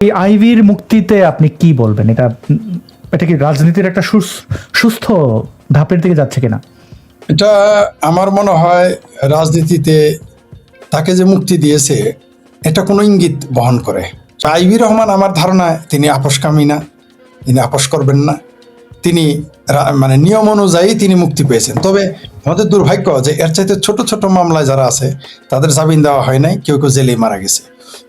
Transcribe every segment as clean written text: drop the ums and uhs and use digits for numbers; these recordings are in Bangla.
এই আইভির মুক্তিতে আপনি কি বলবেন? এটা কি রাজনীতির একটা সুস্থ ধাপের দিকে যাচ্ছে কিনা? এটা আমার মনে হয় রাজনীতিতে তাকে যে মুক্তি দিয়েছে এটা কোনো ইঙ্গিত বহন করে। আইভি রহমান আমার ধারণায় তিনি আপোষকামী না, তিনি আপোষ করবেন না, তিনি মানে নিয়ম অনুযায়ী তিনি মুক্তি পেয়েছেন। তবে আমাদের দুর্ভাগ্য যে এর চাইতে ছোট ছোট মামলায় যারা আছে তাদের জামিন দেওয়া হয় নাই, কেউ কেউ জেলেই মারা গেছে।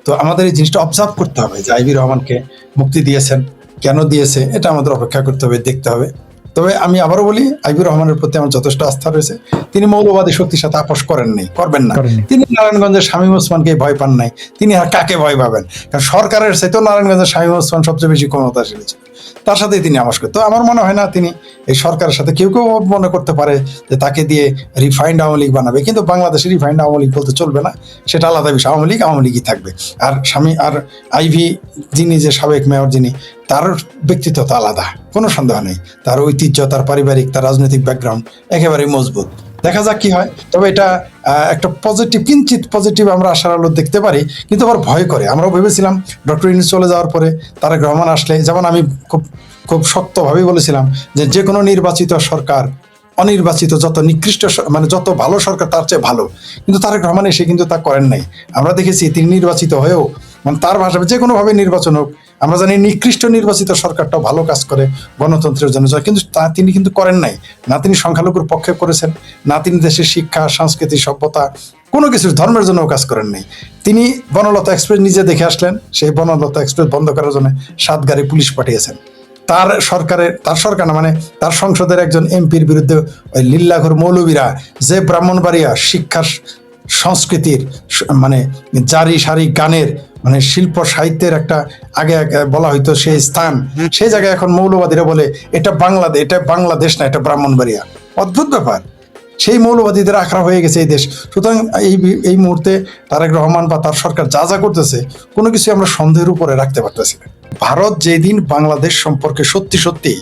তো আমাদের এই জিনিসটা অবজার্ভ করতে হবে যে আইভি রহমানকে মুক্তি দিয়েছেন, কেন দিয়েছে, এটা আমাদের অপেক্ষা করতে হবে, দেখতে হবে। তবে আমি আবারও বলি, আইভি রহমানের প্রতি আমার যথেষ্ট আস্থা রয়েছে। তিনি মৌলবাদী শক্তির সাথে আপোষ করেননি, করবেন না। তিনি নারায়ণগঞ্জের শামীম ওসমানকে ভয় পান নাই, তিনি আর কাকে ভয় পাবেন? কারণ সরকারের চাইতেও নারায়ণগঞ্জের শামীম ওসমান সবচেয়ে বেশি ক্ষমতাশীল ছিল, তার সাথেই তিনি আপোষ করেন। তো আমার মনে হয় না তিনি এই সরকারের সাথে, কেউ কেউ মনে করতে পারে যে তাকে দিয়ে রিফাইন্ড আওয়ামী লীগ বানাবে, কিন্তু বাংলাদেশে রিফাইন্ড আওয়ামী লীগ বলতে চলবে না, সেটা আলাদা বিষয়। আওয়ামী লীগই থাকবে। আর আইভি যিনি যে সাবেক মেয়র, যিনি, তার ব্যক্তিত্ব তো আলাদা, কোনো সন্দেহ নেই। তার ঐতিহ্য, তার পারিবারিক, তার রাজনৈতিক ব্যাকগ্রাউন্ড একেবারেই মজবুত। দেখা যাক কি হয়। তবে এটা একটা কিঞ্চিত পজিটিভ আমরা আশার আলো দেখতে পারি, কিন্তু আবার ভয় করে। আমরাও ভেবেছিলাম ডক্টর ইউনূস চলে যাওয়ার পরে তারেক রহমান আসলে, যেমন আমি খুব শক্তভাবেই বলেছিলাম যে কোনো নির্বাচিত সরকার অনির্বাচিত যত নিকৃষ্ট, মানে যত ভালো সরকার তার চেয়ে ভালো, কিন্তু তারেক রহমান এসে কিন্তু তা করেন নাই। আমরা দেখেছি তিনি নির্বাচিত হয়েও, মানে তার ভাষা যে কোনোভাবে নির্বাচন হোক, আমরা জানি নিকৃষ্ট নির্বাচিত সরকারটাও ভালো কাজ করে গণতন্ত্রের জন্য, কিন্তু তিনি কিন্তু করেন নাই। না তিনি সংখ্যালঘুর পক্ষে করেছেন, না তিনি দেশের শিক্ষা, সংস্কৃতি, সভ্যতা, কোনো কিছু ধর্মের জন্য কাজ করেন নাই। তিনি বনলতা এক্সপ্রেস নিজে দেখে আসলেন, সেই বনলতা এক্সপ্রেস বন্ধ করার জন্য 7 গাড়ি পুলিশ পাঠিয়েছেন। তার সরকার না, মানে তার সংসদের একজন এমপির বিরুদ্ধে ওই লিল্লাঘর মৌলবীরা যে ব্রাহ্মণবাড়িয়া শিক্ষার, সংস্কৃতির, মানে জারি সারি গানের, মানে শিল্প সাহিত্যের একটা আগে বলা হইতো সেই স্থান, সেই জায়গায় এখন মৌলবাদীরা বলে এটা বাংলাদেশ না, এটা ব্রাহ্মণবাড়িয়া। অদ্ভুত ব্যাপার। সেই মৌলবাদীদের আখড়া হয়ে গেছে এই দেশ। সুতরাং এই মুহূর্তে তারেক রহমান বা তার সরকার যা যা করতেছে, কোনো কিছু আমরা সন্দেহের উপরে রাখতে পারতেছি না। ভারত যেদিন বাংলাদেশ সম্পর্কে সত্যি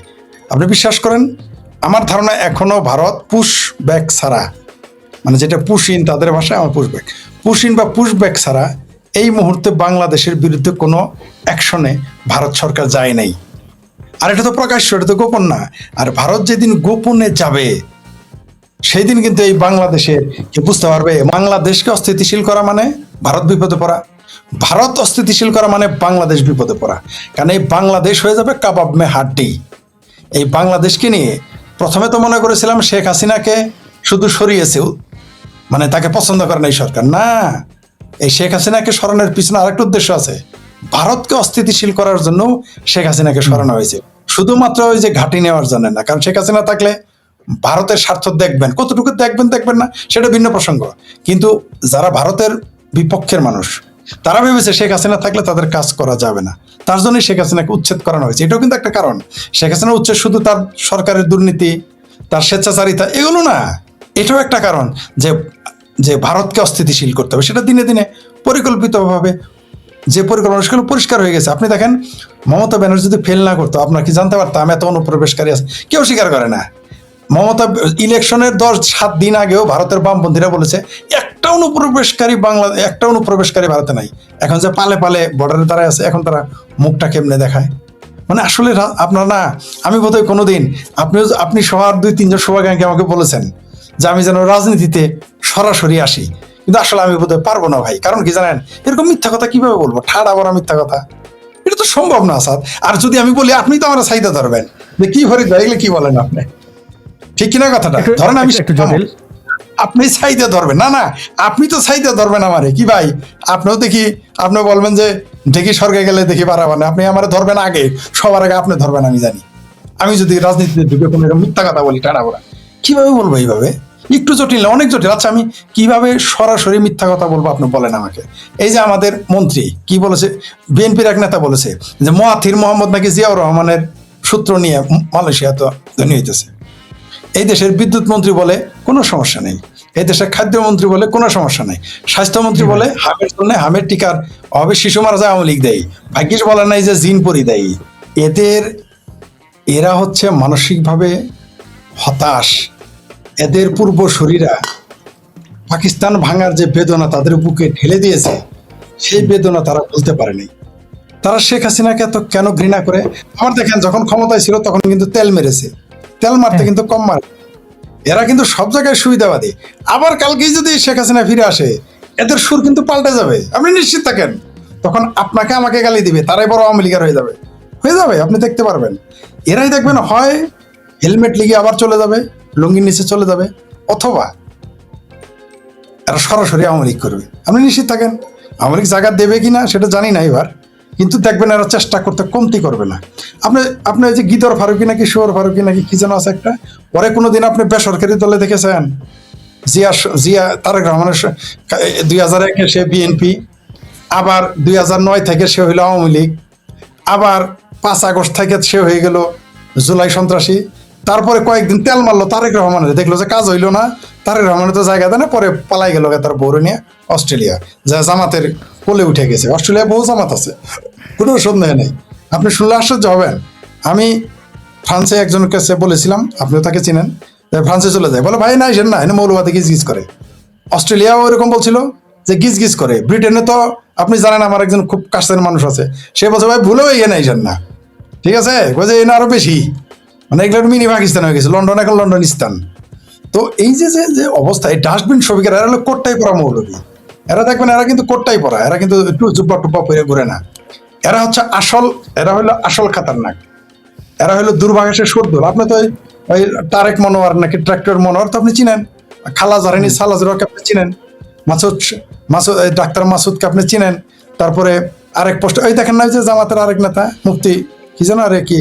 আপনি বিশ্বাস করেন, আমার ধারণা এখনো ভারত পুশ ব্যাক ছাড়া, মানে যেটা পুশিন তাদের ভাষায়, আমার পুশিন বা পুশ ব্যাক ছাড়া এই মুহূর্তে বাংলাদেশের বিরুদ্ধে কোনো অ্যাকশনে ভারত সরকার যায় নাই। আর এটা তো প্রকাশ্য, এটা তো গোপন না। আর ভারত যেদিন গোপনে যাবে, সেই দিন কিন্তু এই বাংলাদেশের কি বুঝতে পারবে, বাংলাদেশকে অস্থিতিশীল করা মানে ভারত বিপদে পড়া, ভারত অস্থিতিশীল করা মানে বাংলাদেশ বিপদে পড়া। কারণ এই বাংলাদেশ হয়ে যাবে কাবাব মে হাড্ডি। এই বাংলাদেশকে নিয়ে প্রথমে তো মনে করেছিলাম শেখ হাসিনাকে শুধু সরিয়েছে, মানে তাকে পছন্দ করে না এই সরকার, না। এই শেখ হাসিনাকে সরানোর পিছনে আরেকটা উদ্দেশ্য আছে। ভারতকে অস্থিতিশীল করার জন্য শেখ হাসিনাকে সরানো হয়েছে, শুধুমাত্র ওই যে ঘাঁটি নেওয়ার জন্য না। কারণ শেখ হাসিনা থাকলে ভারতের স্বার্থ দেখবেন, কতটুকু দেখবেন না সেটা ভিন্ন প্রসঙ্গ, কিন্তু যারা ভারতের বিপক্ষের মানুষ, তারা ভেবেছে শেখ হাসিনা থাকলে তাদের কাজ করা যাবে না, তার জন্যই শেখ হাসিনাকে উচ্ছেদ করানো হয়েছে। এটাও কিন্তু একটা কারণ। শেখ হাসিনা উচ্ছেদ শুধু তার সরকারের দুর্নীতি, তার স্বেচ্ছাচারিতা, এগুলো না, এটাও একটা কারণ যে ভারতকে অস্থিতিশীল করতে হবে। সেটা দিনে দিনে পরিকল্পিতভাবে যে পরিকল্পনা, সেগুলো পরিষ্কার হয়ে গেছে। আপনি দেখেন, মমতা ব্যানার্জি যদি ফেল না করতো, আপনার কি জানতে পারতাম এত অনুপ্রবেশকারী আছে? কেউ স্বীকার করে না। মমতা ইলেকশনের 7 দিন আগেও ভারতের বামপন্থীরা বলেছে একটা অনুপ্রবেশকারী ভারতে নাই। এখন যে পালে পালে বর্ডারে দাঁড়ায় আছে, এখন তারা মুখটা কেমনে দেখায়। মানে আসলে আপনার না, আমি বোধহয় কোনোদিন আপনি সবার 2-3 জন শুভাকাঙ্ক্ষী আমাকে বলেছেন যে আমি যেন রাজনীতিতে সরাসরি আসি, কিন্তু আসলে আমি বোধহয় পারবো না ভাই। কারণ কি জানেন, এরকম মিথ্যা কথা কিভাবে বলবো, ঠাড়া বড় মিথ্যা কথা, এটা তো সম্ভব না আসাদ। আর যদি আমি বলি, আপনি তো আমার চাহিদা ধরবেন যে কি ভরে এগুলো কি বলেন আপনি, ঠিক কিনা কথাটা? ধরেন আমি আপনি চাইতে ধরবেন না, আপনি তো চাইতে ধরবেন আমারে কি ভাই? আপনিও দেখি আপনি বলবেন যে দেখি স্বর্গে গেলে দেখি পারাবানে, আপনি আমারে ধরবেন আগে, সবার আগে আপনি ধরবেন। আমি জানি, আমি যদি রাজনীতিতে ঢুকে কোনো মিথ্যা কথা বলি, টানা বলা, কিভাবে বলবো এইভাবে? একটু জটিল না, অনেক জটিল। আচ্ছা, আমি কিভাবে সরাসরি মিথ্যা কথা বলবো আপনি বলেন আমাকে। এই যে আমাদের মন্ত্রী কি বলেছে, বিএনপির এক নেতা বলেছে যে মহাথির মোহাম্মদ নাকি জিয়াউর রহমানের সূত্র নিয়ে মালয়েশিয়া তো ধনী হইতেছে। এই দেশের বিদ্যুৎ মন্ত্রী বলে কোনো সমস্যা নেই, এই দেশের খাদ্যমন্ত্রী বলে কোনো সমস্যা নেই, স্বাস্থ্যমন্ত্রী বলে হামের জন্য হামের টিকার অভাবে শিশু মারা যায়, আওয়ামী লীগ দেয়। ভাগ্যিস বলে নাই যে জিনপুরি দেয়। এরা হচ্ছে মানসিকভাবে হতাশ। এদের পূর্বসূরীরা পাকিস্তান ভাঙার যে বেদনা তাদের বুকে ঢেলে দিয়েছে, সেই বেদনা তারা বলতে পারেনি। তারা শেখ হাসিনাকে এত কেন ঘৃণা করে? আমার দেখেন যখন ক্ষমতায় ছিল তখন কিন্তু তেল মেরেছে, তেল মারতে কিন্তু কম মারে। এরা কিন্তু সব জায়গায় সুবিধাবাদী। আবার কালকেই যদি শেখ হাসিনা ফিরে আসে, এদের সুর কিন্তু পাল্টে যাবে, আপনি নিশ্চিত থাকেন। তখন আপনাকে আমাকে গালি দিবে, তারাই বড় আওয়ামী লীগের হয়ে যাবে, আপনি দেখতে পারবেন। এরাই দেখবেন হয় হেলমেট লিগে আবার চলে যাবে, লুঙ্গির নিচে চলে যাবে, অথবা এরা সরাসরি আওয়ামী লীগ করবে, আপনি নিশ্চিত থাকেন। আওয়ামী লীগ জায়গা দেবে কিনা সেটা জানি না এবার, কিন্তু দেখবেন এরা চেষ্টা করতে কমতি করবে না। আপনি আপনি ওই যে গিদর ফারুকি নাকি শুয়োর ফারুকি নাকি কি যেন আছে একটা, পরে কোনোদিন আপনি বেসরকারি দলে দেখেছেন? জিয়া তারেক রহমানের 2001-এ সে বিএনপি, আবার 2009 থেকে সে হইল আওয়ামী লীগ, আবার 5 আগস্ট থেকে সে হয়ে গেল জুলাই সন্ত্রাসী। তারপরে কয়েকদিন তেল মারলো তারেক রহমানের, দেখলো যে কাজ হইলো না, তারেক রহমানের তো জায়গা দেয় না, পরে পালাই গেল তার বউরে নিয়ে অস্ট্রেলিয়া, যা জামাতের কোলে উঠে গেছে। অস্ট্রেলিয়া বহু জামাত আছে, কোনো সন্দেহ নেই। আপনি শুনলে আশ্চর্য হবেন। আমি ফ্রান্সে একজনের কাছে বলেছিলাম, আপনিও তাকে চিনেন, ফ্রান্সে চলে যায়, বলে ভাই না এসেন না, এনে মৌলবাদী গিজ করে। অস্ট্রেলিয়াও এরকম বলছিল যে গিজ করে। ব্রিটেনে তো আপনি জানেন, আমার একজন খুব কাছের মানুষ আছে, সে বলছে ভাই ভুলেও এনে আইসেন না, ঠিক আছে, বলছে এনে আরো বেশি, মানে এগুলো মিনি পাকিস্তান হয়ে গেছে, লন্ডন এখন লন্ডনিস্তান। তো এই যে যে যে অবস্থা, এই ডাস্টবিন শ্রমিকেরা, এরা হলো কোটটাই পরা মৌলবী। এরা দেখবেন এরা কিন্তু কোটটাই পরা, এরা কিন্তু একটু জুব্বা টুব্বা পরে ঘুরে না। এরা হচ্ছে আসল, এরা হলো আসল খাতারনাক, এরা হলো দুর্ভাগ্যের সর্দুল। আপনি তো ওই তারেক মনোয়ার নাকি ট্রাক্টর মনোয়ার তো আপনি চিনেন, খালা জারানি সালাজুরকে আপনি চিনেন, মাসুদ মাসুদ ডাক্তার মাসুদকে আপনি চিনেন। তারপরে আরেক পোস্ট ওই দেখেন না, যে জামাতের আরেক নেতা মুফতি কি জানো, আরে কি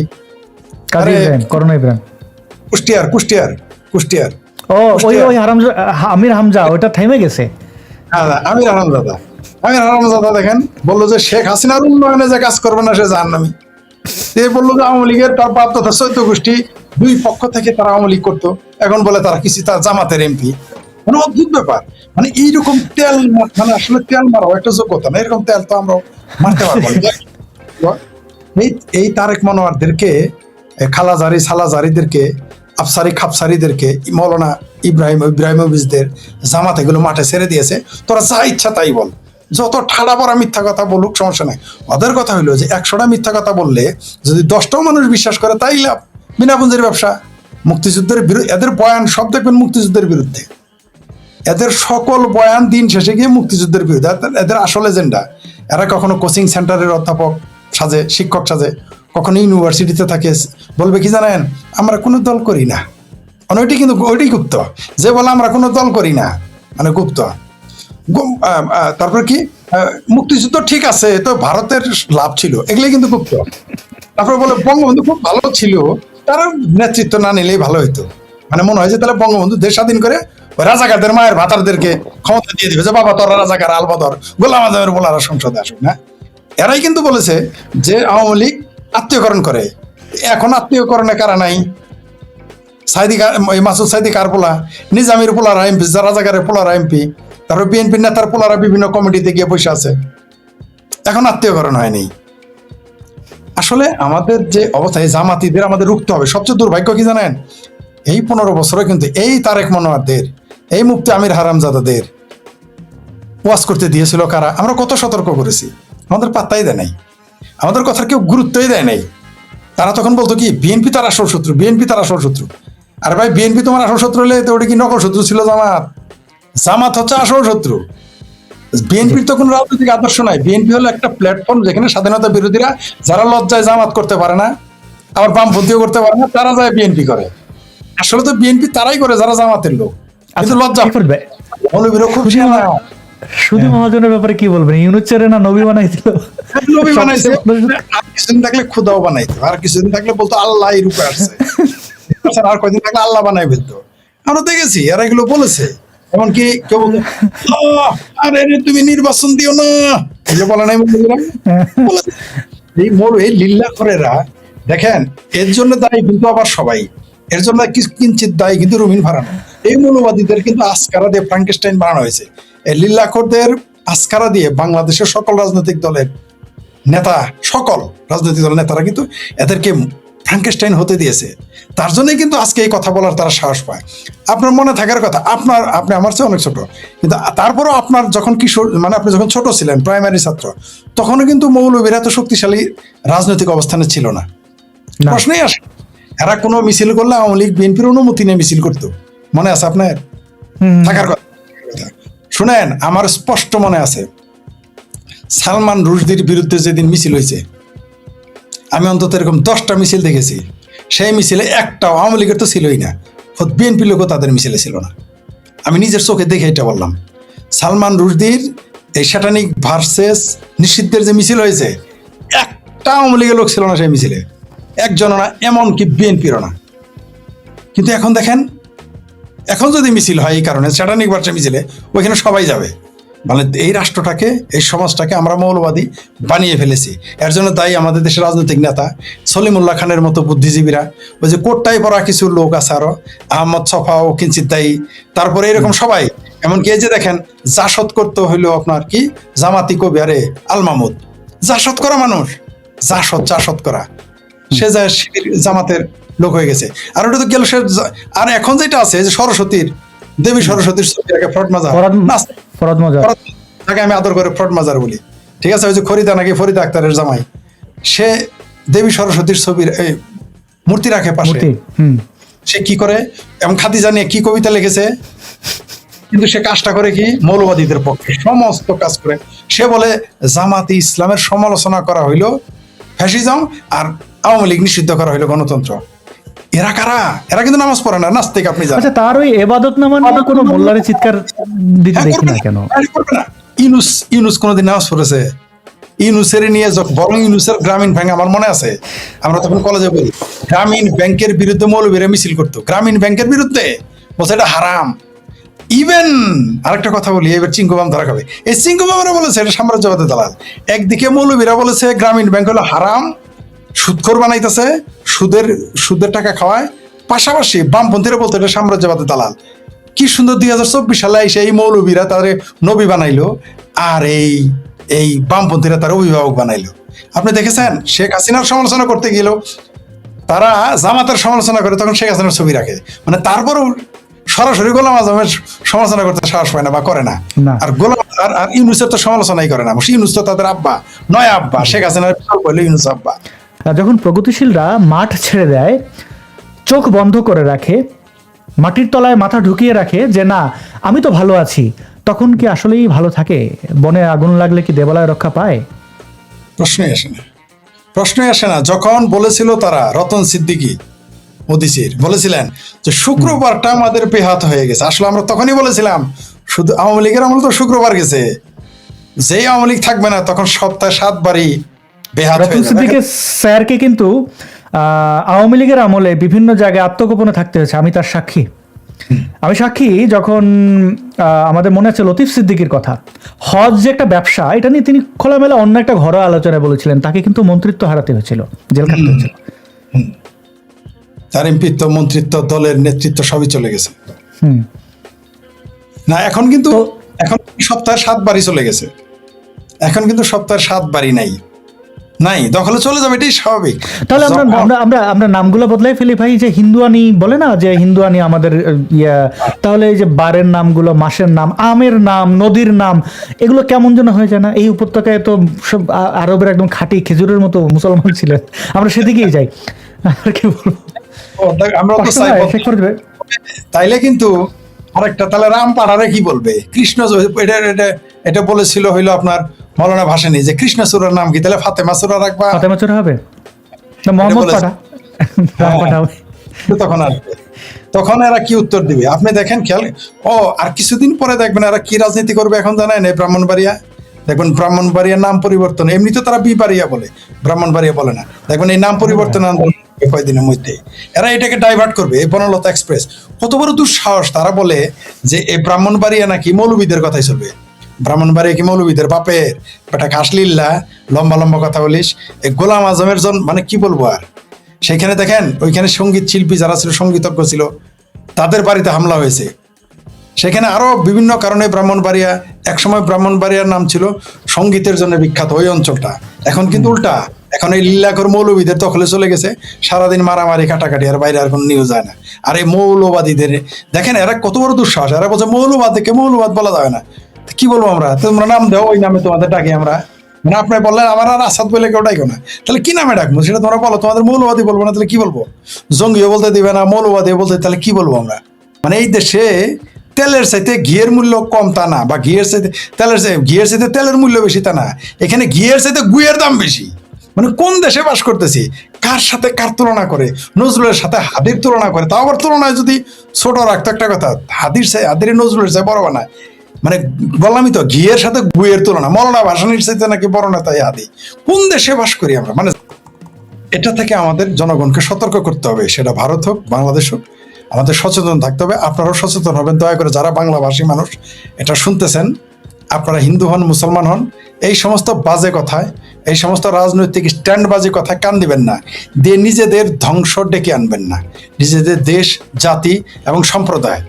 করোনা ইব্রাহিম, কুষ্টিয়ার কুষ্টিয়ার কুষ্টিয়ার ওই আমির হামজা, ওটা থেমে গেছে। আমির হারামজাদা দেখেন বললো যে শেখ হাসিনার উন্নয়নে যে কাজ করবে না সে জাহান্নামী। সে বললো যে আওয়ামী লীগের তার বাপ তথা 14 গোষ্ঠী দুই পক্ষ থেকে তারা আওয়ামী লীগ করতো, এখন বলে তারা কিছু তার জামাতের এমপি। মানে অদ্ভুত ব্যাপার, মানে এইরকম তেল, মানে আসলে তেল মারাও একটা যোগ্যতা না, এরকম তেল তো আমরা মারতে পারবো না। এই তারেক মনোয়ারদেরকে, খালাজারি সালাজারিদেরকে, আফসারি খাপসারিদেরকে, মৌলানা ইব্রাহিমোভিচদের জামাত এগুলো মাঠে ছেড়ে দিয়েছে। তোরা যা ইচ্ছা তাই বল, যত ঠাড়া পড়া মিথ্যা কথা বলুক, সমস্যা নাই। ওদের কথা হইলো যে 100টা মিথ্যা কথা বললে যদি 10টাও মানুষ বিশ্বাস করে তাই লাভ, বিনা পুঁজির ব্যবসা। মুক্তিযুদ্ধের বিরুদ্ধে এদের বয়ান সব দেখবেন মুক্তিযুদ্ধের বিরুদ্ধে, এদের সকল বয়ান দিন শেষে গিয়ে মুক্তিযুদ্ধের বিরুদ্ধে। এদের আসল এজেন্ডা, এরা কখনো কোচিং সেন্টারের অধ্যাপক সাজে, শিক্ষক সাজে, কখনো ইউনিভার্সিটিতে থাকে, বলবে কি জানেন, আমরা কোনো দল করি না, মানে ওইটাই কিন্তু ওইটাই গুপ্ত, যে বলে আমরা কোনো দল করি না, মানে গুপ্ত। তারপর কি মুক্তিযুদ্ধ ঠিক আছে, তো ভারতের লাভ ছিল, এগুলোই কিন্তু গুপ্ত। তারপর বলে বঙ্গবন্ধু খুব ভালো ছিল, তার নেতৃত্ব না নিলেই ভালো হইতো, মানে মনে হয় যে তাহলে বঙ্গবন্ধু দেশ স্বাধীন করে ওই রাজাকারদের মায়ের ভাতারদেরকে ক্ষমতা দিয়ে দিবে, যে বাবা তোরা রাজাকার আলবদর গোলাম আজমের বলারা সংসদে আসুক না। এরাই কিন্তু বলেছে যে আওয়ামী লীগ আত্মীয়করণ করে। এখন আত্মীয়করণে কারা নাই? মাসুদ সাইদি কার পোলা, নিজামির পোলারা এমপি, রাজাকারের পোলারা এমপি, তারপর বিএনপি নেতার পোলারা বিভিন্ন কমিটিতে গিয়ে বসে আছে, এখন আত্মীয়করণ হয়নি। আসলে আমাদের যে অবস্থা, এই জামাতিদের আমাদের রুখতে হবে। সবচেয়ে দুর্ভাগ্য কি জানেন, এই 15 বছরে কিন্তু এই তারেক মনোয়ারদের, এই মুফতি আমির হারামজাদাদের ওয়াজ করতে দিয়েছিল কারা? আমরা কত সতর্ক করেছি, আমাদের পাত্তাই দেয় নাই, আমাদের কথার কেউ গুরুত্বই দেয় নাই। তারা তখন বলতো কি বিএনপি তার আসল শত্রু, বিএনপি তার আসল শত্রু। আর ভাই বিএনপি তোমার আসল শত্রু হলে তো ওটা কি নকল শত্রু ছিল? জামাত, জামাত হচ্ছে আসল শত্রু। বিএনপির তো কোনো রাজনৈতিক আদর্শ নাই। বিএনপি হলো একটা প্ল্যাটফর্ম যেখানে স্বাধীনতা বিরোধীরা, যারা লজ্জায় জামাত করতে পারে না, আবার বামপন্থীও করতে পারে না, তারা যায় বিএনপি করে। আসলে তো বিএনপি তারাই করে যারা জামাতের লোক, কিন্তু লজ্জা করবে। খুব শুধু মহাজনের ব্যাপারে কি বলবেন? ইউনুস চেরে না নবী বানাইছিল, নবী বানাইছে, আর কিছুদিন থাকলে খুদাও বানাইতো, আর কিছুদিন থাকলে বলতো আল্লাহ এই রূপে আসছে, আর কয়দিন থাকলে আল্লাহ বানাই ফেলতো। আমরা দেখেছি এরা এগুলো বলেছে। এমনকি কেউ বলতো আরে তুমি নির্বাচন দিও না, এগুলো বলে নাই। এই মোর এই লিল্লা করেরা দেখেন, এর জন্য দায়ী কিন্তু আবার সবাই, এর জন্য কিঞ্চিত দায়ী কিন্তু রুমিন ফারানা। এই মৌলবাদীদের কিন্তু আসকারা দিয়ে ফ্রাঙ্কেনস্টাইন বানানো হয়েছে। এই লিল্লাখোরদের আসকারা দিয়ে বাংলাদেশের সকল রাজনৈতিক দলের নেতা, সকল রাজনৈতিক দলের নেতারা কিন্তু এদেরকে ফ্রাঙ্কেস্টাইন হতে দিয়েছে। তার জন্যই কিন্তু আজকে এই কথা বলার তারা সাহস পায়। আপনার মনে থাকার কথা, আপনি আমার চেয়ে অনেক ছোট, কিন্তু তারপরেও আপনার যখন কিশোর, মানে আপনি যখন ছোট ছিলেন, প্রাইমারি ছাত্র, তখনও কিন্তু মৌলবীরা এত শক্তিশালী রাজনৈতিক অবস্থানে ছিল না। না। প্রশ্নই আসে, এরা কোনো মিছিল করলে আওয়ামী লীগ বিএনপির অনুমতি নিয়ে মিছিল করতো, মনে আছে আপনার? হুম। থাকার কথা। শুনেন, আমার স্পষ্ট মনে আছে সালমান রুশদির বিরুদ্ধে যেদিন মিছিল হয়েছে, আমি অন্তত এরকম 10টা মিছিল দেখেছি। সেই মিছিলে একটাও আওয়ামী লীগের তো ছিলই না, বিএনপি লোকও তাদের মিছিলে ছিল না। আমি নিজের চোখে দেখে এটা বললাম। সালমান রুশদির এই স্যাটানিক ভার্সেস নিষিদ্ধের যে মিছিল হয়েছে, একটা আওয়ামী লীগের লোক ছিল না সেই মিছিলে, একজনও না, এমনকি বিএনপিরও না। কিন্তু এখন দেখেন, এখন যদি মিছিল হয় এই কারণে স্যাটানিক ভার্সেস মিছিলে, ওইখানে সবাই যাবে। মানে এই রাষ্ট্রটাকে, এই সমাজটাকে আমরা মৌলবাদী বানিয়ে ফেলেছি। এর জন্য দায়ী আমাদের দেশের রাজনৈতিক নেতা সলিমুল্লাহ খানের মতো বুদ্ধিজীবীরা, ওই যে কোটটাই পড়া কিছু লোক আছে, আরো আহমদ ছফাও কিঞ্চিত দায়ী, তারপরে এরকম সবাই। এমনকি এই যে দেখেন, জাসদ করতে হইলো আপনার কি জামাতি কবি আরে আল মাহমুদ, জাসদ করা মানুষ, জাসদ করা, সে যায় জামাতের লোক হয়ে গেছে। আর ওটা তো গেল সে। আর এখন যেটা আছে যে সরস্বতীর, দেবী সরস্বতীর ছবি আগে ফ্রড মাজার, ফরদ মজার, তাকে আমি আদর করে ফ্রড মাজার বলি, ঠিক আছে? ওই যে ফরিদা নাকি ফরিদা আক্তারের জামাই, সে দেবী সরস্বতীর ছবির এই মূর্তি রাখে পাশে। সে কি করে, এবং খাদিজা নিয়ে কি কবিতা লিখেছে, কিন্তু সে কাজটা করে কি মৌলবাদীদের পক্ষে সমস্ত কাজ করে। সে বলে জামাতি ইসলামের সমালোচনা করা হইলো ফ্যাসিজম, আর আওয়ামী লীগ নিষিদ্ধ করা হইলো গণতন্ত্র। এরা কারা? এরা কিন্তু নামাজ পড়ে না, নাস্তিক। আপনি জানেন। আচ্ছা, তার ওই এবাদত নামা নিয়ে কোনো মোল্লারে চিৎকার দিতে দেখি না কেন? করবে না। ইউনুস কোনোদিন নামাজ পড়েছে? ইউনুসের নিয়ে বরং ইউনুসের গ্রামীণ ব্যাংক, আমার মনে আছে আমরা তখন কলেজে পড়ি, গ্রামীণ ব্যাংকের বিরুদ্ধে মৌলবীরা মিছিল করতো, গ্রামীণ ব্যাংকের বিরুদ্ধে, বলছে এটা হারাম। ইভেন আরেকটা কথা বলি, এবার চিঙ্কুবাম ধরা খাবে। এই চিঙ্কুবামরা বলেছে এটা সাম্রাজ্যবাদী দালাল। একদিকে মৌলবীরা বলেছে গ্রামীণ ব্যাংক হলো হারাম, সুদখোর বানাইতেছে, সুদের টাকা খাওয়ায়, পাশাপাশি বামপন্থীরা বলতো এটা সাম্রাজ্যবাদী দালাল। কি সুন্দর 2024 সালে এসে এই মৌলবীরা তাদের নবী বানাইলো, আর এই বামপন্থীরা তার অভিভাবক বানাইলো। আপনি দেখেছেন শেখ হাসিনার সমালোচনা করতে গেল তারা জামাতের সমালোচনা করে, তখন শেখ হাসিনার ছবি রাখে। মানে তারপরও সরাসরি গোলাম আজমের সমালোচনা করতে সাহস পায় না বা করে না। আর গোলাম আর ইউনুসের তো সমালোচনাই করে না। ইউনুস তো তাদের আব্বা, নয় আব্বা, শেখ হাসিনার বললে ইউনুস আব্বা। যখন প্রগতিশীলরা মাঠ ছেড়ে দেয়, চোখ বন্ধ করে রাখে, মাটির তলায় মাথা ঢুকিয়ে রাখে যে না আমি তো ভালো আছি, তখন কি আসলেই ভালো থাকে? বনে আগুন লাগলে কি দেবালয় রক্ষা পায়? প্রশ্নই আসে না। যখন বলেছিল তারা, রতন সিদ্দিকী ওদিসির বলেছিলেন যে শুক্রবারটা আমাদের বেহাত হয়ে গেছে, আসলে আমরা তখনই বলেছিলাম শুধু আওয়ামী লীগের আমল তো শুক্রবার গেছে, যেই আওয়ামী লীগ থাকবে না তখন সপ্তাহে 7 বারই বেহাত হয়ে যাবে। রতন সিদ্দিকী স্যারকে কিন্তু আওয়ামী লীগের আমলে বিভিন্ন জায়গায় আত্মগোপনে থাকতে হয়েছে, আমি তার সাক্ষী। আমি সাক্ষী যখন আমাদের মনে আছে লতিফ সিদ্দিকীর কথা, হজ যে একটা ব্যবসা, এটা নিয়ে তিনি খোলামেলা অন্য একটা ঘরোয়া আলোচনায় বলেছিলেন, তাকে কিন্তু মন্ত্রিত্ব হারাতে হয়েছিল, জেল খাটতে হয়েছিল। তার এমপিত্ব, মন্ত্রিত্ব, দলের নেতৃত্ব সবই চলে গেছে। না এখন কিন্তু সপ্তাহে 7 বারই চলে গেছে। এখন কিন্তু সপ্তাহে 7 বারই নাই, দখলে চলে যাবে, এটাই স্বাভাবিক। তাহলে আমরা নামগুলো বদলাই ফেলি ভাই, যে হিন্দুয়ানি বলে না, যে হিন্দুয়ানি আমাদের তাহলে এই যে বারের নামগুলো, মাসের নাম, আমের নাম, নদীর নাম, এগুলো কেমন যেন হয়ে যায় না? এই উপত্যকায় তো সব আরবের একদম খাঁটি খেজুরের মতো মুসলমান ছিলেন, আমরা সেদিকেই যাই। আর কি বলবো, আমরা তো তাইলে কিন্তু আরেকটা, তাহলে রাম পাড়ারে কি বলবে? কৃষ্ণ এটা বলেছিল হইলো আপনার মৌলানা ভাসানী, যে কৃষ্ণ চূড়ার নাম কি? তাহলে ফাতেমা চূড়া রাখবা, ফাতেমা চূড়া হবে না, মোহাম্মদ পাড়া, রাম পাড়া হবে। তখন এরা কি উত্তর দিবে আপনি দেখেন, খেয়াল। আর কিছুদিন পরে দেখবেন এরা কি রাজনীতি করবে। এখন জানেন এই ব্রাহ্মণবাড়িয়া, দেখবেন ব্রাহ্মণবাড়িয়ার নাম পরিবর্তন, এমনি তো তারা বিবাড়িয়া বলে, ব্রাহ্মণবাড়িয়া বলে না। দেখবেন এই নাম পরিবর্তন কয়েকদিনের মধ্যে এরা এটাকে ডাইভার্ট করবে। এই বনলতা এক্সপ্রেস, কত বড় দুঃসাহস! তারা বলে যে এই ব্রাহ্মণবাড়িয়া নাকি মৌলবীদের কথাই চলবে। ব্রাহ্মণবাড়িয়া কি মৌলবীদের বাপের বেটা? কাশলিল্লা লম্বা লম্বা কথা বলিস। এই গোলাম আজমের মানে কি বলবো আর। সেখানে দেখেন ওইখানে সঙ্গীত শিল্পী যারা ছিল, সঙ্গীতজ্ঞ ছিল, তাদের বাড়িতে হামলা হয়েছে। সেখানে আরো বিভিন্ন কারণে ব্রাহ্মণবাড়িয়া, একসময় ব্রাহ্মণবাড়িয়ার নাম ছিল সঙ্গীতের জন্য বিখ্যাত ওই অঞ্চলটা, এখন কিন্তু উল্টা, এখন এই লীলাখোর মৌলবাদীদের দখলে চলে গেছে, সারাদিন মারামারি কাটাকাটি, আর বাইরে আর কোনো নিউজ হয় না। আর এই মৌলবাদীদের দেখেন এরা কত বড় দুঃসাহস, এরা বলছে মৌলবাদীকে মৌলবাদ বলা যাবে না। কি বলবো আমরা, তোমরা নাম দাও, ওই নামে তোমাদের ডাকি আমরা। মানে আপনি বললেন আমার আর আসাদ বলে কেউ ডাকো না, তাহলে কি নামে ডাকবো সেটা তোমরা বলো। তোমাদের মৌলবাদী বলবো না, তাহলে কি বলবো? জঙ্গিও বলতে দিবে না, মৌলবাদী বলতে, তাহলে কি বলবো আমরা? মানে এই দেশে তেলের চাইতে ঘিয়ের মূল্য কম তা না, বা ঘিয়ের চাইতে তেলের মূল্য বেশি তা না, এখানে ঘিয়ের চাইতে গুয়ের দাম বেশি। মানে কোন দেশে বাস করতেছি? কার সাথে কার তুলনা করে? নজরুলের সাথে হাদির তুলনা করে, তাও আবার তুলনায় যদি ছোট রাখতো একটা কথা, হাদির নজরুলের চাই বড় বানায়। মানে বললামই তো, ঘিয়ের সাথে গুয়ের তুলনা। মৌলানা ভাসানীর চাইতে নাকি বড় নেতাই হাদি। কোন দেশে বাস করি আমরা? মানে এটা থেকে আমাদের জনগণকে সতর্ক করতে হবে, সেটা ভারত হোক বাংলাদেশ হোক, আমাদের সচেতন থাকতে হবে। আপনারাও সচেতন হবেন দয়া করে, যারা বাংলাভাষী মানুষ এটা শুনতেছেন, আপনারা হিন্দু হন মুসলমান হন, এই সমস্ত বাজে কথায়, এই সমস্ত রাজনৈতিক স্ট্যান্ডবাজি কথায় কান দিবেন না, দিয়ে নিজেদের ধ্বংস ডেকে আনবেন না। নিজেদের দেশ, জাতি এবং সম্প্রদায়,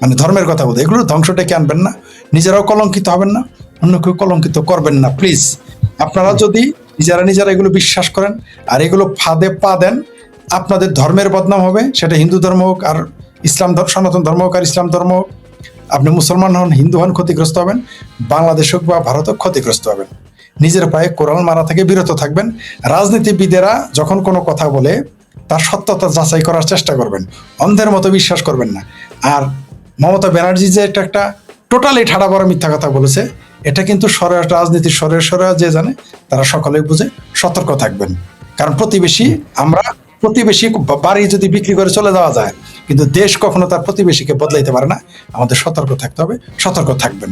মানে ধর্মের কথা বলতে, এগুলো ধ্বংস ডেকে আনবেন না। নিজেরাও কলঙ্কিত হবেন না, অন্য কেউ কলঙ্কিত করবেন না প্লিজ। আপনারা যদি নিজেরা এগুলো বিশ্বাস করেন আর এগুলো ফাঁদে পা দেন, আপনাদের ধর্মের বদনাম হবে, সেটা হিন্দু ধর্ম হোক আর ইসলাম সনাতন ধর্ম হোক আর ইসলাম ধর্ম হোক। আপনি মুসলমান হন, হিন্দু হন, ক্ষতিগ্রস্ত হবেন। বাংলাদেশ হোক বা ভারত হোক, ক্ষতিগ্রস্ত হবেন। নিজের পায়ে কোরাল মারা থেকে বিরত থাকবেন। রাজনীতিবিদেরা যখন কোনো কথা বলে তার সত্যতা যাচাই করার চেষ্টা করবেন, অন্ধের মতো বিশ্বাস করবেন না। আর মমতা ব্যানার্জি যে এটা একটা টোটালি ঠাড়া বড় মিথ্যা কথা বলেছে, এটা কিন্তু রাজনীতির সরে যে জানে তারা সকলেই বুঝে। সতর্ক থাকবেন, কারণ প্রতিবেশী বাড়ি যদি বিক্রি করে চলে যাওয়া যায়, কিন্তু দেশ কখনো তার প্রতিবেশীকে বদলাইতে পারে না। আমাদের সতর্ক থাকতে হবে, সতর্ক থাকবেন।